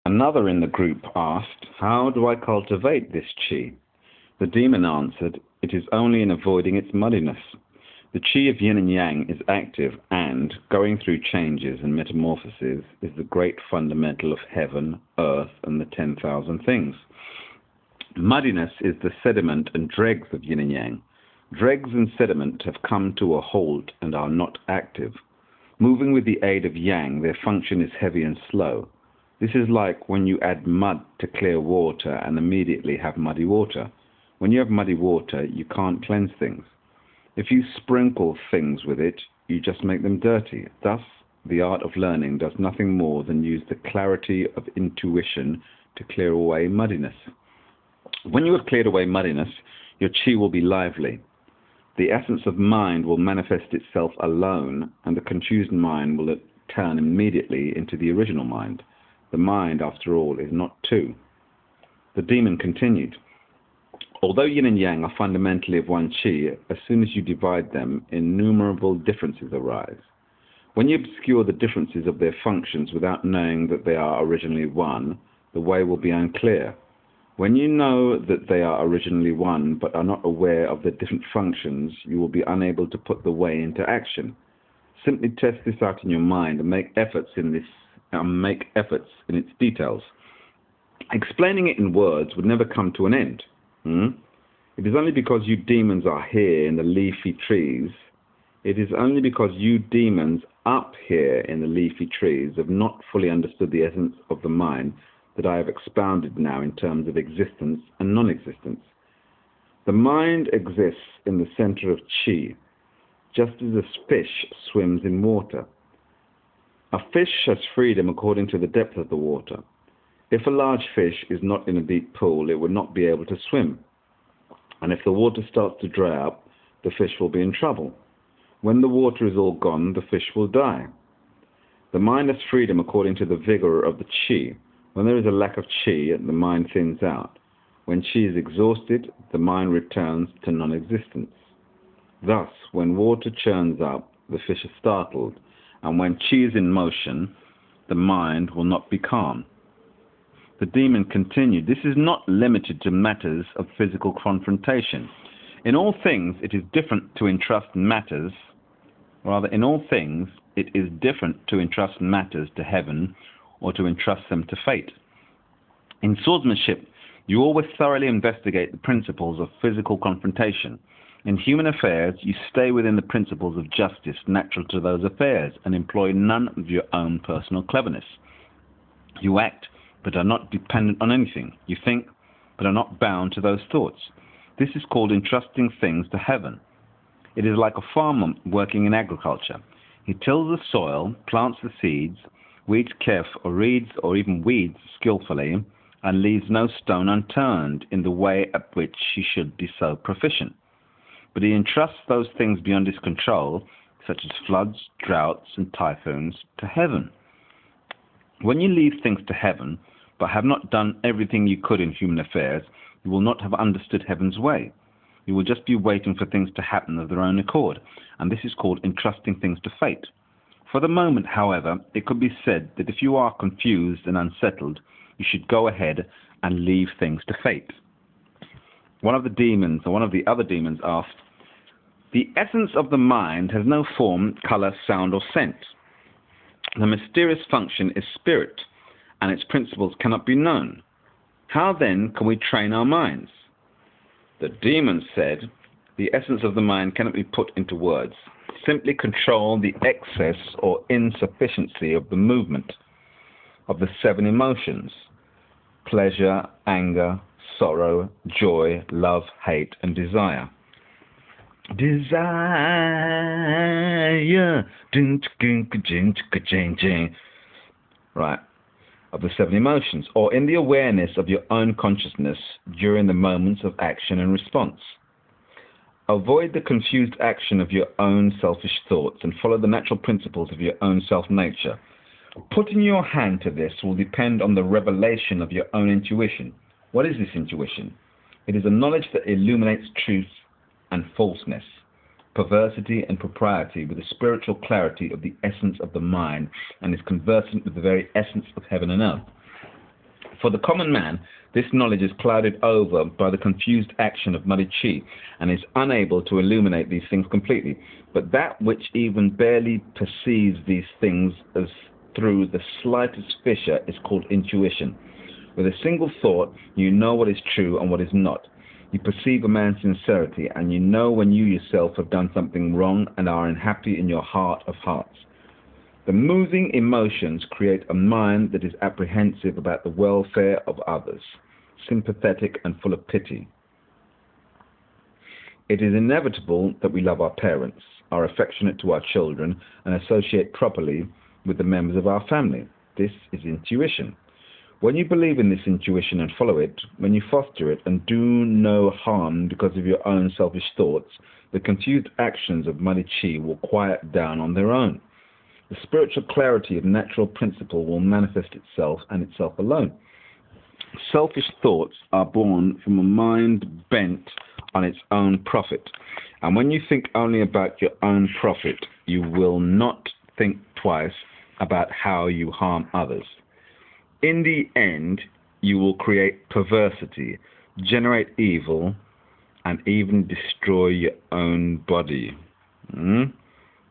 Another in the group asked, "How do I cultivate this chi?" The demon answered, "It is only in avoiding its muddiness. The chi of yin and yang is active and, going through changes and metamorphoses, is the great fundamental of heaven, earth, and the 10,000 things. Muddiness is the sediment and dregs of yin and yang. Dregs and sediment have come to a halt and are not active. Moving with the aid of yang, their function is heavy and slow. This is like when you add mud to clear water and immediately have muddy water. When you have muddy water, you can't cleanse things. If you sprinkle things with it, you just make them dirty. Thus, the art of learning does nothing more than use the clarity of intuition to clear away muddiness. When you have cleared away muddiness, your chi will be lively. The essence of mind will manifest itself alone, and the confused mind will turn immediately into the original mind. The mind, after all, is not two." The demon continued, "Although yin and yang are fundamentally of one chi, as soon as you divide them, innumerable differences arise. When you obscure the differences of their functions without knowing that they are originally one, the way will be unclear. When you know that they are originally one but are not aware of their different functions, you will be unable to put the way into action. Simply test this out in your mind and make efforts in its details. Explaining it in words would never come to an end. It is only because you demons are here in the leafy trees. It is only because you demons up here in the leafy trees have not fully understood the essence of the mind that I have expounded now in terms of existence and non-existence. The mind exists in the center of chi, just as a fish swims in water. A fish has freedom according to the depth of the water. If a large fish is not in a deep pool, it would not be able to swim. And if the water starts to dry up, the fish will be in trouble. When the water is all gone, the fish will die. The mind has freedom according to the vigor of the chi. When there is a lack of chi, the mind thins out. When chi is exhausted, the mind returns to non-existence. Thus, when water churns up, the fish is startled, and when chi is in motion, the mind will not be calm." The demon continued, "This is not limited to matters of physical confrontation. In all things, it is different to entrust matters, in all things, it is different to entrust matters to heaven or to entrust them to fate. In swordsmanship, you always thoroughly investigate the principles of physical confrontation. In human affairs, you stay within the principles of justice natural to those affairs and employ none of your own personal cleverness. You act, but are not dependent on anything. You think, but are not bound to those thoughts. This is called entrusting things to heaven. It is like a farmer working in agriculture. He tills the soil, plants the seeds, weeds even weeds skillfully, and leaves no stone unturned in the way at which he should be so proficient. But he entrusts those things beyond his control, such as floods, droughts, and typhoons, to heaven. When you leave things to heaven, but have not done everything you could in human affairs, you will not have understood heaven's way. You will just be waiting for things to happen of their own accord, and this is called entrusting things to fate. For the moment, however, it could be said that if you are confused and unsettled, you should go ahead and leave things to fate." One of the other demons asked, "The essence of the mind has no form, color, sound, or scent. The mysterious function is spirit, and its principles cannot be known. How then can we train our minds?" The demon said, "The essence of the mind cannot be put into words. Simply control the excess or insufficiency of the movement of the 7 emotions: pleasure, anger, sorrow, joy, love, hate, and desire." Desire, right, of the 7 emotions, or in the awareness of your own consciousness during the moments of action and response. Avoid the confused action of your own selfish thoughts and follow the natural principles of your own self-nature. Putting your hand to this will depend on the revelation of your own intuition. What is this intuition? It is a knowledge that illuminates truth and falseness, perversity and propriety with the spiritual clarity of the essence of the mind, and is conversant with the very essence of heaven and earth. For the common man, this knowledge is clouded over by the confused action of muddy chi and is unable to illuminate these things completely. But that which even barely perceives these things as through the slightest fissure is called intuition. With a single thought, you know what is true and what is not. You perceive a man's sincerity, and you know when you yourself have done something wrong and are unhappy in your heart of hearts. The moving emotions create a mind that is apprehensive about the welfare of others, sympathetic and full of pity. It is inevitable that we love our parents, are affectionate to our children, and associate properly with the members of our family. This is intuition. When you believe in this intuition and follow it, when you foster it and do no harm because of your own selfish thoughts, the confused actions of muddy chi will quiet down on their own. The spiritual clarity of natural principle will manifest itself and itself alone. Selfish thoughts are born from a mind bent on its own profit. And when you think only about your own profit, you will not think twice about how you harm others. In the end, you will create perversity, generate evil, and even destroy your own body.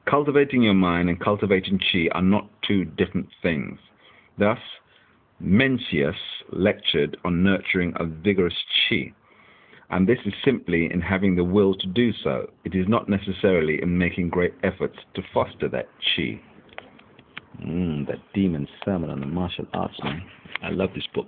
Cultivating your mind and cultivating chi are not two different things. Thus, Mencius lectured on nurturing a vigorous chi, and this is simply in having the will to do so. It is not necessarily in making great efforts to foster that chi. That demon sermon on the martial arts, man. I love this book.